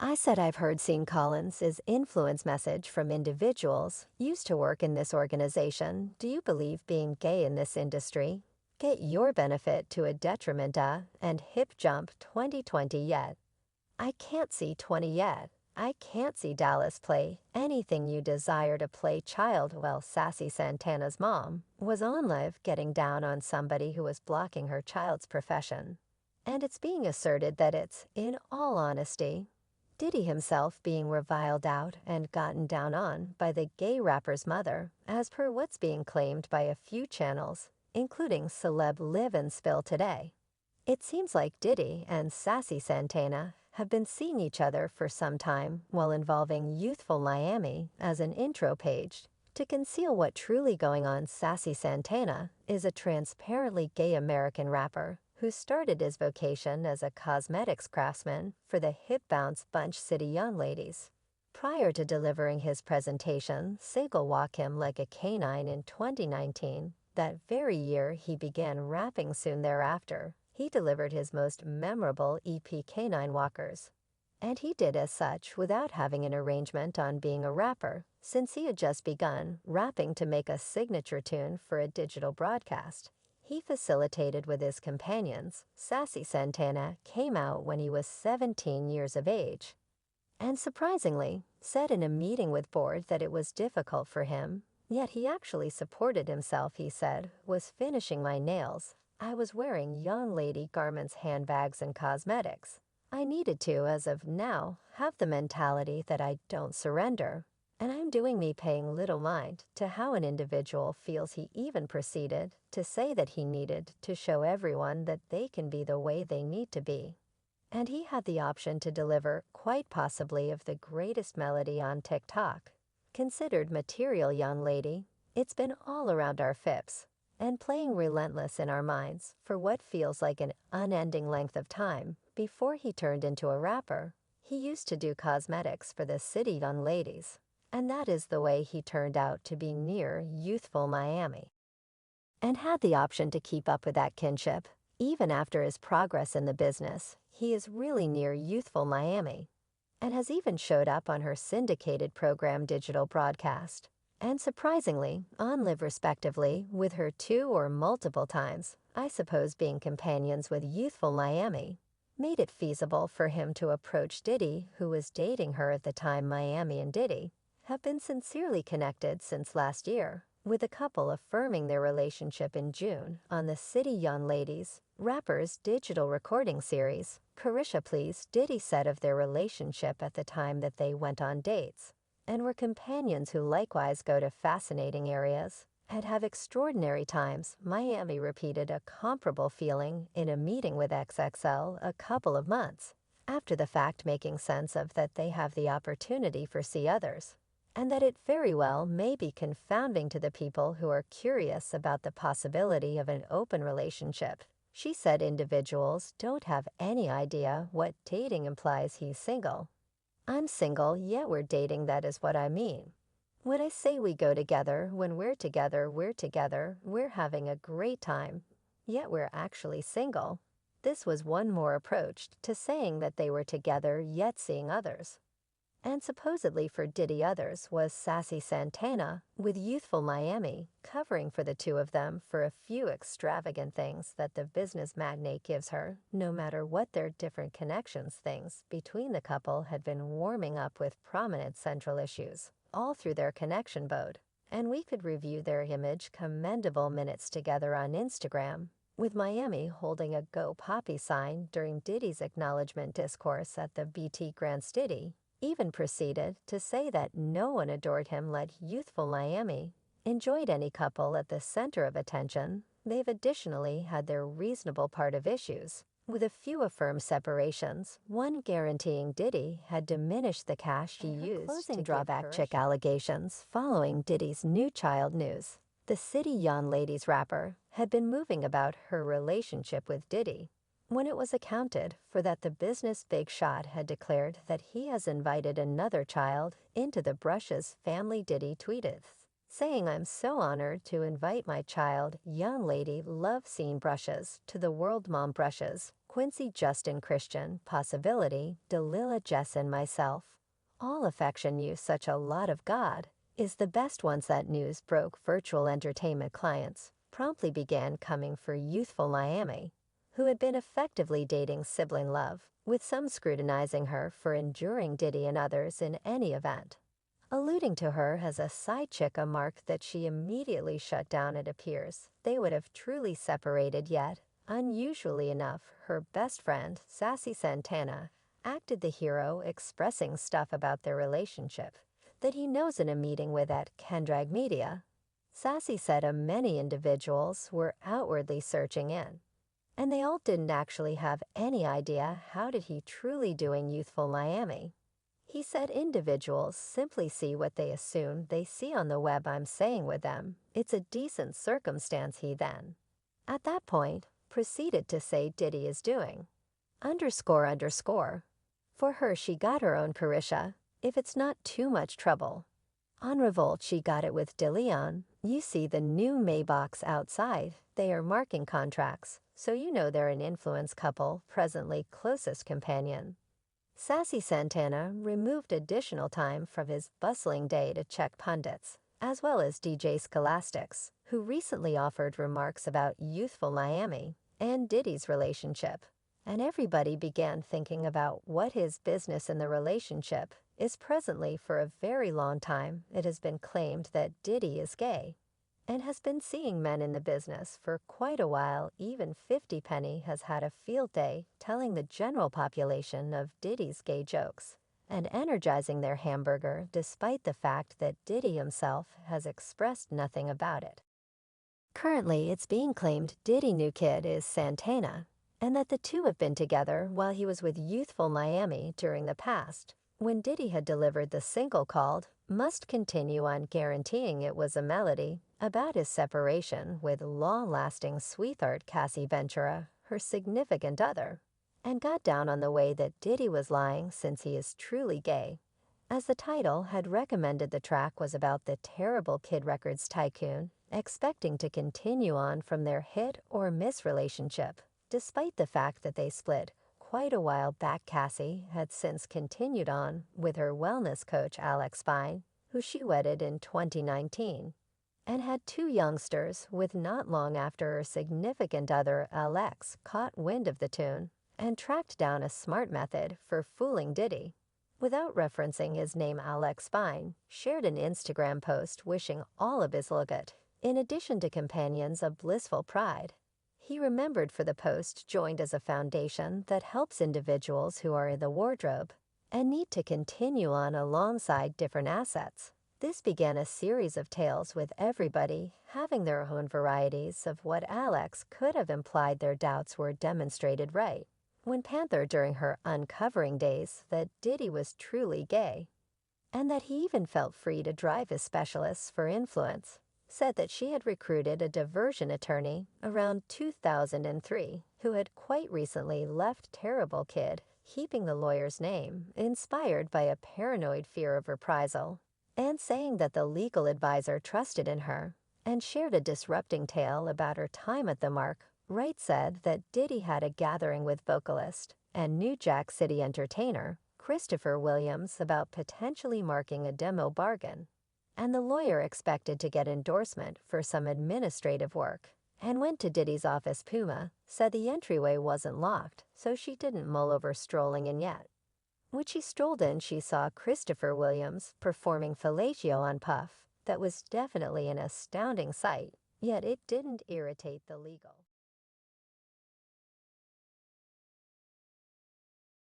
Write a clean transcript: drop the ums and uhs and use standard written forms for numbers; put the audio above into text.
I said I've heard Sean Collins' influence message from individuals used to work in this organization. Do you believe being gay in this industry? Get your benefit to a detriment and hip jump 2020 yet. I can't see 20 yet. I can't see Dallas play anything you desire to play child while Sassy Santana's mom was on live getting down on somebody who was blocking her child's profession. And it's being asserted that it's, in all honesty, Diddy himself being reviled out and gotten down on by the gay rapper's mother, as per what's being claimed by a few channels, including Celeb Live and Spill Today. It seems like Diddy and Sassy Santana have been seeing each other for some time while involving Youthful Miami as an intro page. To conceal what truly going on, Sassy Santana is a transparently gay American rapper who started his vocation as a cosmetics craftsman for the hip bounce Bunch City young ladies. Prior to delivering his presentation, Single Walk Him Like a Canine in 2019, that very year he began rapping. Soon thereafter, he delivered his most memorable EP, Canine Walkers. And he did as such without having an arrangement on being a rapper, since he had just begun rapping to make a signature tune for a digital broadcast he facilitated with his companions. Sassy Santana came out when he was 17 years of age, and surprisingly, said in a meeting with board that it was difficult for him, yet he actually supported himself. He said, "Was finishing my nails. I was wearing young lady garments, handbags, and cosmetics. I needed to, as of now, have the mentality that I don't surrender. And I'm doing me, paying little mind to how an individual feels." He even proceeded to say that he needed to show everyone that they can be the way they need to be. And he had the option to deliver, quite possibly, of the greatest melody on TikTok. Considered material young lady, it's been all around our fips, and playing relentless in our minds for what feels like an unending length of time. Before he turned into a rapper, he used to do cosmetics for the city young ladies. And that is the way he turned out to be near Youthful Miami, and had the option to keep up with that kinship. Even after his progress in the business, he is really near Youthful Miami, and has even showed up on her syndicated program digital broadcast, and surprisingly, on live respectively with her 2 or multiple times. I suppose being companions with Youthful Miami made it feasible for him to approach Diddy, who was dating her at the time. Miami and Diddy have been sincerely connected since last year, with the couple affirming their relationship in June on the City Young Ladies Rappers digital recording series. Carisha Please, Diddy said of their relationship at the time that they went on dates and were companions who likewise go to fascinating areas and have extraordinary times. Miami repeated a comparable feeling in a meeting with XXL a couple of months after the fact, making sense of that they have the opportunity for see others, and that it very well may be confounding to the people who are curious about the possibility of an open relationship. She said individuals don't have any idea what dating implies. He's single. I'm single, yet we're dating. That is what I mean. When I say we go together, when we're together, we're having a great time, yet we're actually single. This was one more approach to saying that they were together yet seeing others. And supposedly for Diddy, others was Sassy Santana, with Youthful Miami covering for the two of them for a few extravagant things that the business magnate gives her. No matter what their different connections, things between the couple had been warming up with prominent central issues all through their connection boat. And we could review their image commendable minutes together on Instagram, with Miami holding a Go Poppy sign during Diddy's acknowledgement discourse at the BT Grants. Diddy even proceeded to say that no one adored him like Youthful Miami enjoyed any couple at the center of attention. They've additionally had their reasonable part of issues, with a few affirmed separations, one guaranteeing Diddy had diminished the cash he used closing to drawback chick allegations following Diddy's new child news. The City Young Ladies rapper had been moving about her relationship with Diddy when it was accounted for that the business big shot had declared that he has invited another child into the Brushes family. Diddy tweeted, saying, "I'm so honored to invite my child, young lady, love seeing Brushes, to the world. Mom Brushes, Quincy Justin Christian, Possibility, Delilah Jessen Myself. All affection you such a lot of God is the best. Once that news broke, virtual entertainment clients promptly began coming for youthful Miami, who had been effectively dating sibling love, with some scrutinizing her for enduring Diddy and others in any event. Alluding to her as a side chick, a mark that she immediately shut down. It appears they would have truly separated, yet, unusually enough, her best friend, Sassy Santana, acted the hero, expressing stuff about their relationship that he knows in a meeting with at Kendrag Media. Sassy said many individuals were outwardly searching in, and they all didn't actually have any idea how did he truly doing youthful Miami. He said individuals simply see what they assume they see on the web. I'm saying with them, it's a decent circumstance. He then, at that point, proceeded to say Diddy is doing __. For her, she got her own Parisha, if it's not too much trouble. On Revolt, she got it with DeLeon. You see the new Maybachs outside. They are marking contracts, so you know they're an influence couple, presently closest companion. Sassy Santana removed additional time from his bustling day to check pundits, as well as DJ Scholastics, who recently offered remarks about youthful Miami and Diddy's relationship. And everybody began thinking about what his business in the relationship is presently. For a very long time, it has been claimed that Diddy is gay and has been seeing men in the business for quite a while. Even 50 Penny has had a field day telling the general population of Diddy's gay jokes and energizing their hamburger, despite the fact that Diddy himself has expressed nothing about it. Currently, it's being claimed Diddy's new kid is Santana, and that the two have been together while he was with youthful Miami during the past, when Diddy had delivered the single called Must Continue On, guaranteeing it was a melody about his separation with long-lasting sweetheart Cassie Ventura, her significant other, and got down on the way that Diddy was lying since he is truly gay, as the title had recommended. The track was about the terrible Kid Records tycoon expecting to continue on from their hit or miss relationship, despite the fact that they split quite a while back. Cassie had since continued on with her wellness coach Alex Spine, who she wedded in 2019, and had two youngsters. With not long after, her significant other Alex caught wind of the tune and tracked down a smart method for fooling Diddy. Without referencing his name, Alex Spine shared an Instagram post wishing all of his Logut, in addition to companions, a blissful pride. He remembered for the post joined as a foundation that helps individuals who are in the wardrobe and need to continue on alongside different assets. This began a series of tales with everybody having their own varieties of what Alex could have implied. Their doubts were demonstrated right when Panther, during her uncovering days, that Diddy was truly gay, and that he even felt free to drive his specialists for influence, said that she had recruited a diversion attorney around 2003 who had quite recently left Terrible Kid, keeping the lawyer's name, inspired by a paranoid fear of reprisal, and saying that the legal advisor trusted in her and shared a disrupting tale about her time at the mark. Wright said that Diddy had a gathering with vocalist and New Jack City entertainer Christopher Williams about potentially marking a demo bargain, and the lawyer expected to get endorsement for some administrative work, and went to Diddy's office. Puma said the entryway wasn't locked, so she didn't mull over strolling in yet. When she strolled in, she saw Christopher Williams performing fellatio on Puff. That was definitely an astounding sight, yet it didn't irritate the legal